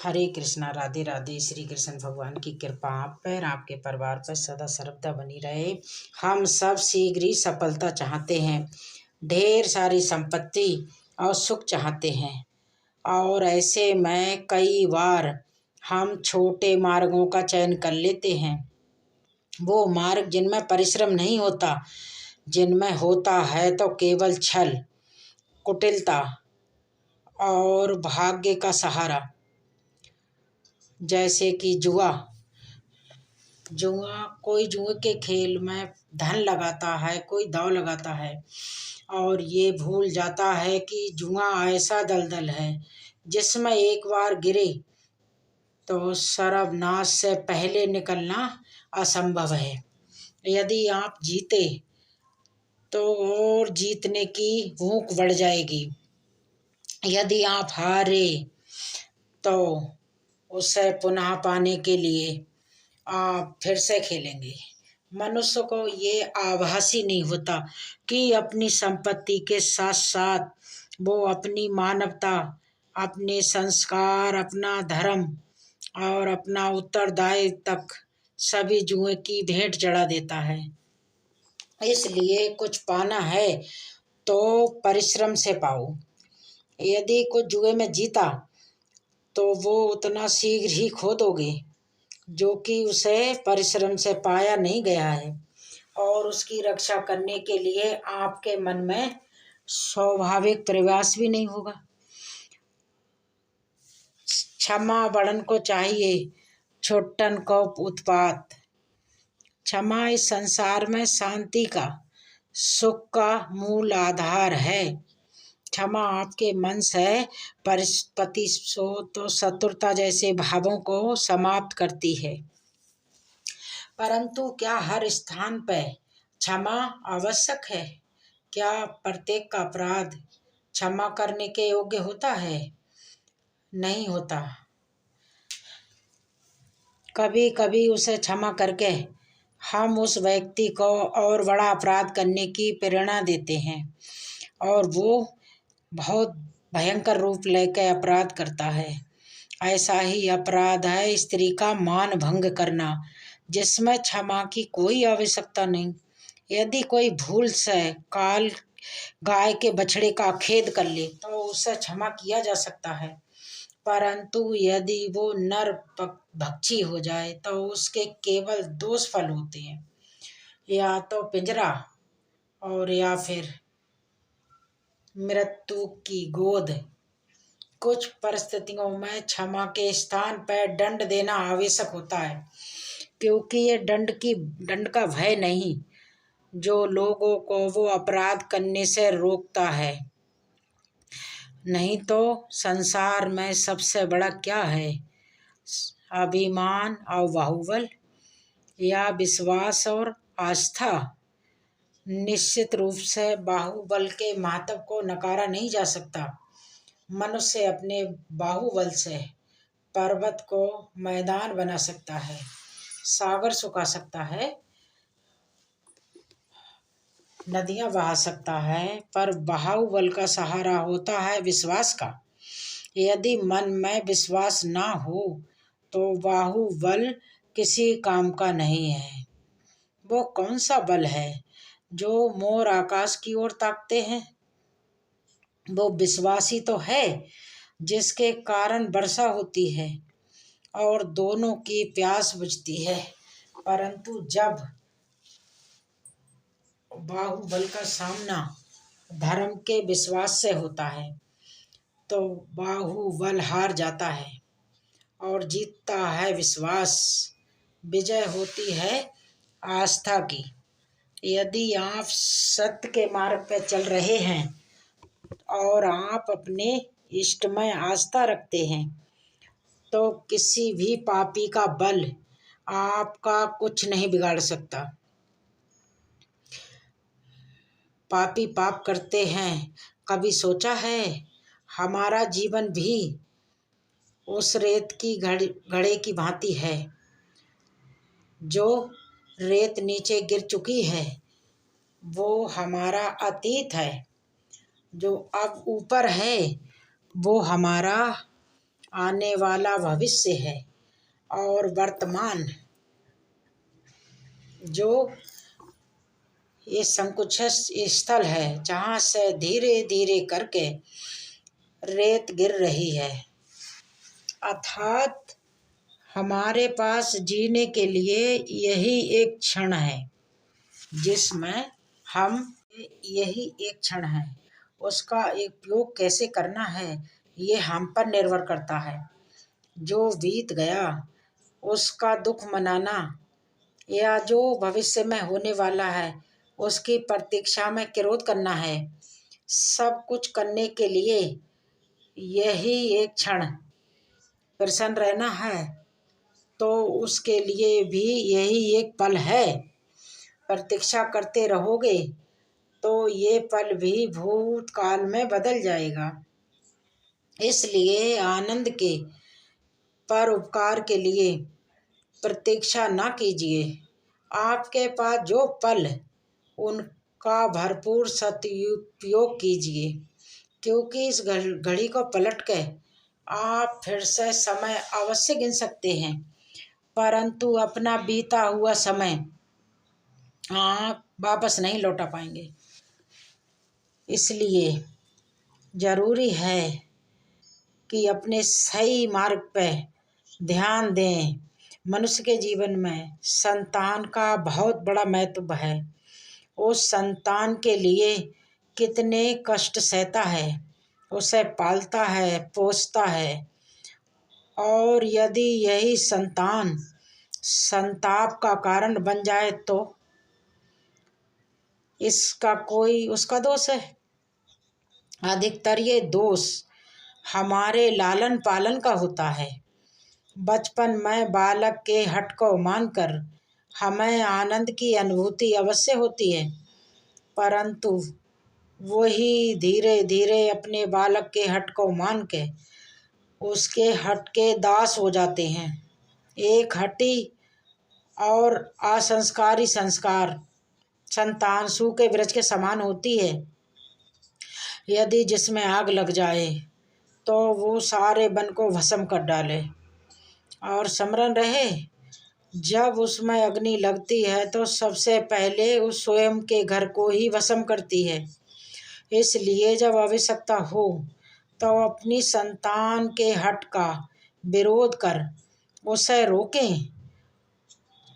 हरे कृष्णा, राधे राधे। श्री कृष्ण भगवान की कृपा आप पर, आपके परिवार पर सदा सर्वदा बनी रहे। हम सब शीघ्र ही सफलता चाहते हैं, ढेर सारी संपत्ति और सुख चाहते हैं। और ऐसे में कई बार हम छोटे मार्गों का चयन कर लेते हैं, वो मार्ग जिनमें परिश्रम नहीं होता, जिनमें होता है तो केवल छल, कुटिलता और भाग्य का सहारा। जैसे कि जुआ कोई जुए के खेल में धन लगाता है, कोई दांव लगाता है और ये भूल जाता है कि जुआ ऐसा दलदल है जिसमें एक बार गिरे तो सर्वनाश से पहले निकलना असंभव है। यदि आप जीते तो और जीतने की भूख बढ़ जाएगी, यदि आप हारे तो उसे पुनः पाने के लिए आप फिर से खेलेंगे। मनुष्य को ये आभास ही नहीं होता कि अपनी संपत्ति के साथ साथ वो अपनी मानवता, अपने संस्कार, अपना धर्म और अपना उत्तरदायित्व तक सभी जुए की भेंट चढ़ा देता है। इसलिए कुछ पाना है तो परिश्रम से पाओ। यदि कुछ जुए में जीता तो वो उतना शीघ्र ही खो दोगे जो कि उसे परिश्रम से पाया नहीं गया है। और उसकी रक्षा करने के लिए आपके मन में स्वाभाविक प्रयास भी नहीं होगा। क्षमा बड़न को चाहिए, छोटन को उत्पात। क्षमा इस संसार में शांति का, सुख का मूल आधार है। क्षमा आपके मन से प्रतिशोध, शत्रुता जैसे भावों को समाप्त करती है। परंतु क्या हर स्थान पर क्षमा आवश्यक है? क्या प्रत्येक अपराध क्षमा करने के योग्य होता है? नहीं होता। कभी कभी उसे क्षमा करके हम उस व्यक्ति को और बड़ा अपराध करने की प्रेरणा देते हैं और वो बहुत भयंकर रूप लेकर अपराध करता है। ऐसा ही अपराध है स्त्री का मान भंग करना, जिसमें क्षमा की कोई आवश्यकता नहीं। यदि कोई भूल से गाय के बछड़े का खेद कर ले तो उसे क्षमा किया जा सकता है, परंतु यदि वो नर भक्षी हो जाए तो उसके केवल दो फल होते हैं, या तो पिंजरा और या फिर मृत्यु की गोद। कुछ परिस्थितियों में क्षमा के स्थान पर दंड देना आवश्यक होता है, क्योंकि ये दंड का भय नहीं जो लोगों को वो अपराध करने से रोकता है। नहीं तो संसार में सबसे बड़ा क्या है? अभिमान और बाहुबल, या विश्वास और आस्था? निश्चित रूप से बाहुबल के महत्व को नकारा नहीं जा सकता। मनुष्य अपने बाहुबल से पर्वत को मैदान बना सकता है, सागर सुखा सकता है, नदियां बहा सकता है, पर बाहुबल का सहारा होता है विश्वास का। यदि मन में विश्वास ना हो तो बाहुबल किसी काम का नहीं है। वो कौन सा बल है जो मोर आकाश की ओर ताकते हैं? वो विश्वासी तो है जिसके कारण वर्षा होती है और दोनों की प्यास बुझती है। परंतु जब बाहुबल का सामना धर्म के विश्वास से होता है तो बाहुबल हार जाता है और जीतता है विश्वास। विजय होती है आस्था की। यदि आप सत्य के मार्ग पर चल रहे हैं और आप अपने इष्ट में आस्था रखते हैं तो किसी भी पापी का बल आपका कुछ नहीं बिगाड़ सकता। पापी पाप करते हैं, कभी सोचा है हमारा जीवन भी उस रेत की घड़े की भांति है। जो रेत नीचे गिर चुकी है वो हमारा अतीत है, जो अब ऊपर है वो हमारा आने वाला भविष्य है और वर्तमान जो ये संकुचित स्थल है जहाँ से धीरे धीरे करके रेत गिर रही है। अर्थात हमारे पास जीने के लिए यही एक क्षण है जिसमें हम यही एक क्षण है, उसका उपयोग कैसे करना है ये हम पर निर्भर करता है। जो बीत गया उसका दुख मनाना या जो भविष्य में होने वाला है उसकी प्रतीक्षा में क्रोध करना है, सब कुछ करने के लिए यही एक क्षण प्रसन्न रहना है तो उसके लिए भी यही एक पल है। प्रतीक्षा करते रहोगे तो ये पल भी भूतकाल में बदल जाएगा। इसलिए आनंद के परोपकार के लिए प्रतीक्षा न कीजिए। आपके पास जो पल उनका भरपूर सदुपयोग कीजिए, क्योंकि इस घड़ी को पलट के आप फिर से समय अवश्य गिन सकते हैं, परंतु अपना बीता हुआ समय आप वापस नहीं लौटा पाएंगे। इसलिए जरूरी है कि अपने सही मार्ग पे ध्यान दें। मनुष्य के जीवन में संतान का बहुत बड़ा महत्व है। उस संतान के लिए कितने कष्ट सहता है, उसे पालता है, पोसता है, और यदि यही संतान संताप का कारण बन जाए तो इसका कोई उसका दोष है। अधिकतर ये दोष हमारे लालन पालन का होता है। बचपन में बालक के हठ को मानकर हमें आनंद की अनुभूति अवश्य होती है, परंतु वही धीरे धीरे अपने बालक के हठ को मान के उसके हठ के दास हो जाते हैं। एक हठी और असंस्कारी संस्कार संतान सूखे वृक्ष के समान होती है। यदि जिसमें आग लग जाए तो वो सारे वन को भस्म कर डाले। और स्मरण रहे, जब उसमें अग्नि लगती है तो सबसे पहले उस स्वयं के घर को ही भस्म करती है। इसलिए जब आवश्यकता हो तो अपनी संतान के हठ का विरोध कर उसे रोकें,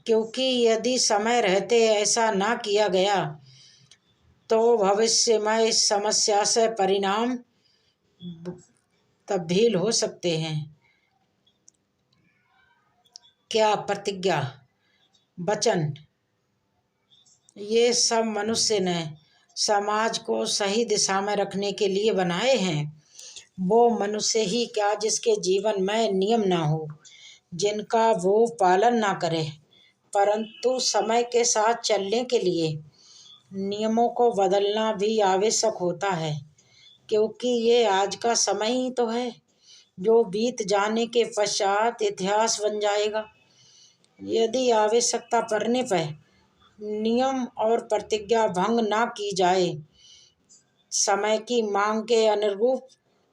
क्योंकि यदि समय रहते ऐसा ना किया गया तो भविष्य में इस समस्या से परिणाम तब्दील हो सकते हैं। क्या प्रतिज्ञा, वचन, ये सब मनुष्य ने समाज को सही दिशा में रखने के लिए बनाए हैं। वो मनुष्य ही क्या जिसके जीवन में नियम ना हो, जिनका वो पालन ना करे, परंतु समय के साथ चलने के लिए नियमों को बदलना भी आवश्यक होता है, क्योंकि ये आज का समय ही तो है जो बीत जाने के पश्चात इतिहास बन जाएगा। यदि आवश्यकता पड़ने पर नियम और प्रतिज्ञा भंग ना की जाए, समय की मांग के अनुरूप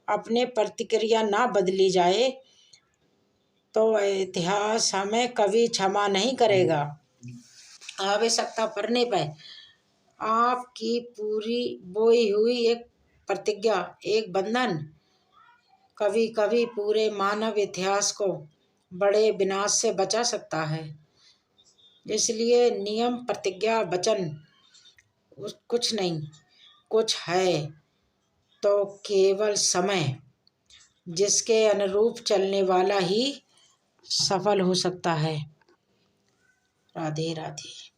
अपने प्रतिक्रिया ना बदली जाए, तो इतिहास हमें कभी क्षमा नहीं करेगा। आवश्यकता पड़ने पर आपकी पूरी बोई हुई एक प्रतिज्ञा, एक बंधन कभी कभी पूरे मानव इतिहास को बड़े विनाश से बचा सकता है। इसलिए नियम, प्रतिज्ञा, वचन कुछ नहीं, कुछ है तो केवल समय, जिसके अनुरूप चलने वाला ही सफल हो सकता है। राधे राधे।